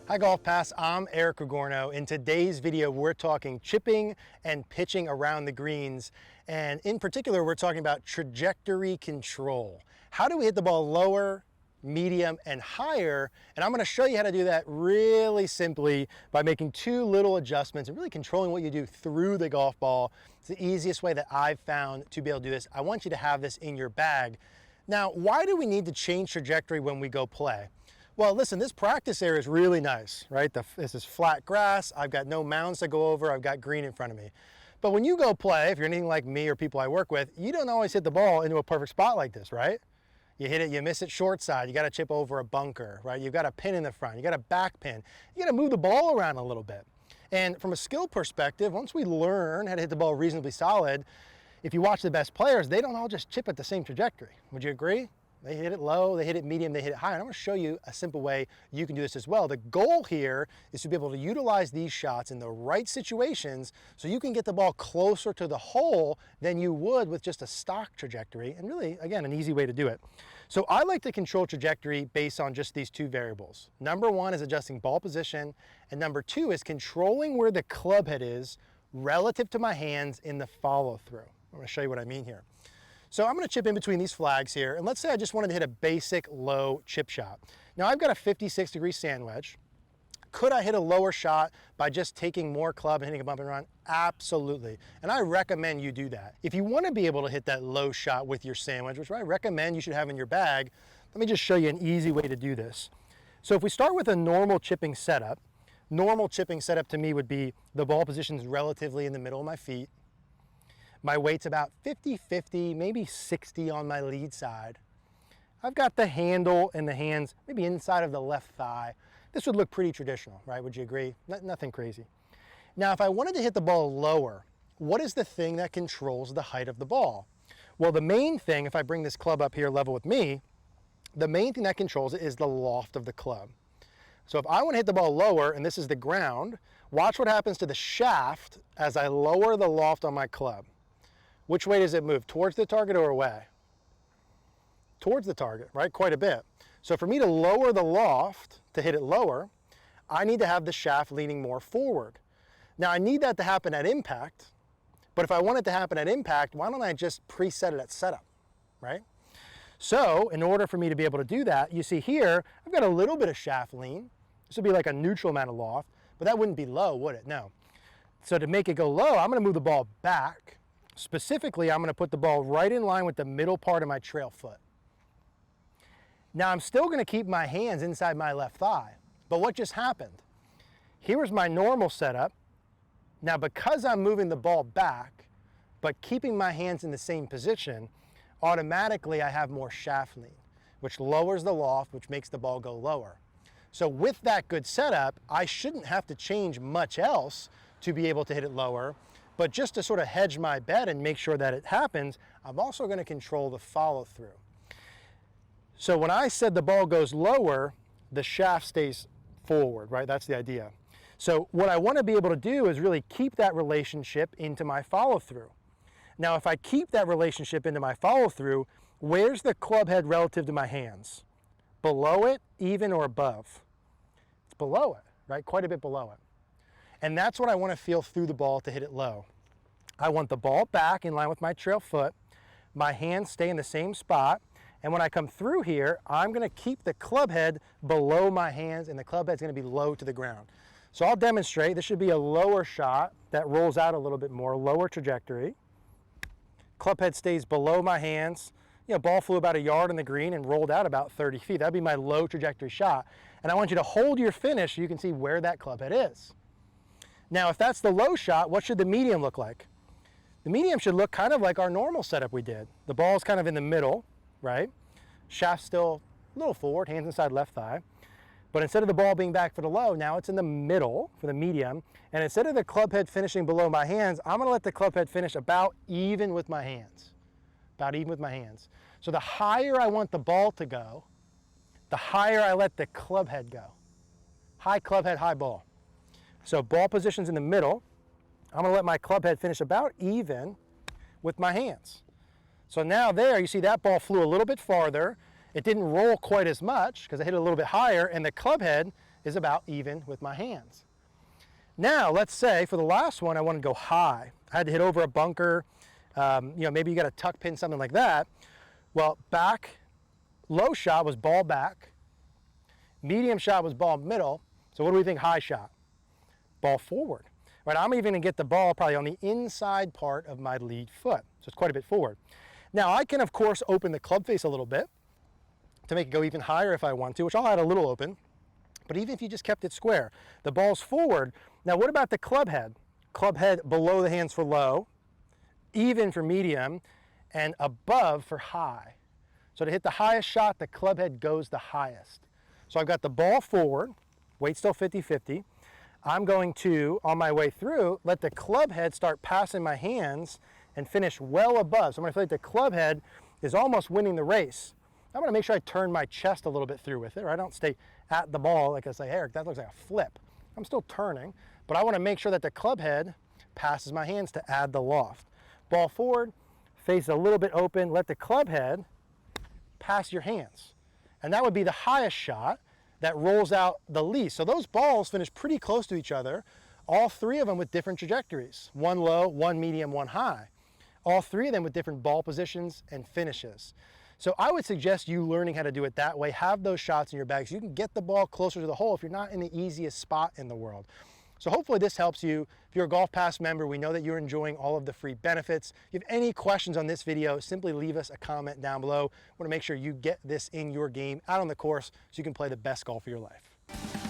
Hi GolfPass, I'm Eric Cogorno. In today's video, we're talking chipping and pitching around the greens. And in particular, we're talking about trajectory control. How do we hit the ball lower, medium, and higher? And I'm gonna show you how to do that really simply by making two little adjustments and really controlling what you do through the golf ball. It's the easiest way that I've found to be able to do this. I want you to have this in your bag. Now, why do we need to change trajectory when we go play? Well, listen, this practice area is really nice, right? This is flat grass. I've got no mounds to go over. I've got green in front of me. But when you go play, if you're anything like me or people I work with, you don't always hit the ball into a perfect spot like this, right? You hit it, you miss it short side. You got to chip over a bunker, right? You've got a pin in the front. You got a back pin. You got to move the ball around a little bit. And from a skill perspective, once we learn how to hit the ball reasonably solid, if you watch the best players, they don't all just chip at the same trajectory. Would you agree? They hit it low, they hit it medium, they hit it high. And I'm gonna show you a simple way you can do this as well. The goal here is to be able to utilize these shots in the right situations so you can get the ball closer to the hole than you would with just a stock trajectory. And really, again, an easy way to do it. So I like to control trajectory based on just these two variables. Number one is adjusting ball position, and number two is controlling where the club head is relative to my hands in the follow through. I'm gonna show you what I mean here. So I'm gonna chip in between these flags here, and let's say I just wanted to hit a basic low chip shot. Now I've got a 56-degree sand wedge. Could I hit a lower shot by just taking more club and hitting a bump and run? Absolutely, and I recommend you do that. If you wanna be able to hit that low shot with your sand wedge, which I recommend you should have in your bag, let me just show you an easy way to do this. So if we start with a normal chipping setup to me would be the ball position's relatively in the middle of my feet. My weight's about 50-50, maybe 60 on my lead side. I've got the handle and the hands maybe inside of the left thigh. This would look pretty traditional, right? Would you agree? Nothing crazy. Now, if I wanted to hit the ball lower, what is the thing that controls the height of the ball? Well, the main thing, if I bring this club up here level with me, the main thing that controls it is the loft of the club. So if I want to hit the ball lower, and this is the ground, watch what happens to the shaft as I lower the loft on my club. Which way does it move? Towards the target or away? Towards the target, right? Quite a bit. So for me to lower the loft, to hit it lower, I need to have the shaft leaning more forward. Now I need that to happen at impact, but if I want it to happen at impact, why don't I just preset it at setup, right? So in order for me to be able to do that, you see here, I've got a little bit of shaft lean. This would be like a neutral amount of loft, but that wouldn't be low, would it? No. So to make it go low, I'm gonna move the ball back. Specifically, I'm gonna put the ball right in line with the middle part of my trail foot. Now I'm still gonna keep my hands inside my left thigh, but what just happened? Here was my normal setup. Now because I'm moving the ball back, but keeping my hands in the same position, automatically I have more shaft lean, which lowers the loft, which makes the ball go lower. So with that good setup, I shouldn't have to change much else to be able to hit it lower. But just to sort of hedge my bet and make sure that it happens, I'm also going to control the follow through. So when I said the ball goes lower, the shaft stays forward, right? That's the idea. So what I want to be able to do is really keep that relationship into my follow through. Now, if I keep that relationship into my follow through, where's the club head relative to my hands? Below it, even, or above? It's below it, right? Quite a bit below it. And that's what I want to feel through the ball to hit it low. I want the ball back in line with my trail foot. My hands stay in the same spot. And when I come through here, I'm going to keep the club head below my hands, and the club head's going to be low to the ground. So I'll demonstrate. This should be a lower shot that rolls out a little bit more, lower trajectory. Club head stays below my hands. You know, ball flew about a yard on the green and rolled out about 30 feet. That'd be my low trajectory shot. And I want you to hold your finish so you can see where that club head is. Now, if that's the low shot, what should the medium look like? The medium should look kind of like our normal setup we did. The ball's kind of in the middle, right? Shaft still a little forward, hands inside left thigh. But instead of the ball being back for the low, now it's in the middle for the medium. And instead of the club head finishing below my hands, I'm gonna let the club head finish about even with my hands. About even with my hands. So the higher I want the ball to go, the higher I let the club head go. High club head, high ball. So ball position's in the middle. I'm gonna let my club head finish about even with my hands. So now there, you see that ball flew a little bit farther. It didn't roll quite as much because I hit it a little bit higher, and the club head is about even with my hands. Now, let's say for the last one, I want to go high. I had to hit over a bunker. Maybe you got a tuck pin, something like that. Well, back, low shot was ball back. Medium shot was ball middle. So what do we think high shot? Ball forward. Right, I'm even going to get the ball probably on the inside part of my lead foot. So it's quite a bit forward. Now, I can, of course, open the club face a little bit to make it go even higher if I want to, which I'll add a little open. But even if you just kept it square, the ball's forward. Now, what about the club head? Club head below the hands for low, even for medium, and above for high. So to hit the highest shot, the club head goes the highest. So I've got the ball forward, weight still 50-50. I'm going to, on my way through, let the club head start passing my hands and finish well above. So I'm going to feel like the club head is almost winning the race. I'm going to make sure I turn my chest a little bit through with it, or I don't stay at the ball like I say, Eric, that looks like a flip. I'm still turning, but I want to make sure that the club head passes my hands to add the loft. Ball forward, face a little bit open, let the club head pass your hands. And that would be the highest shot that rolls out the least. So those balls finish pretty close to each other, all three of them with different trajectories. One low, one medium, one high. All three of them with different ball positions and finishes. So I would suggest you learning how to do it that way. Have those shots in your bag so you can get the ball closer to the hole if you're not in the easiest spot in the world. So hopefully this helps you. If you're a GolfPass member, we know that you're enjoying all of the free benefits. If you have any questions on this video, simply leave us a comment down below. We want to make sure you get this in your game out on the course so you can play the best golf of your life.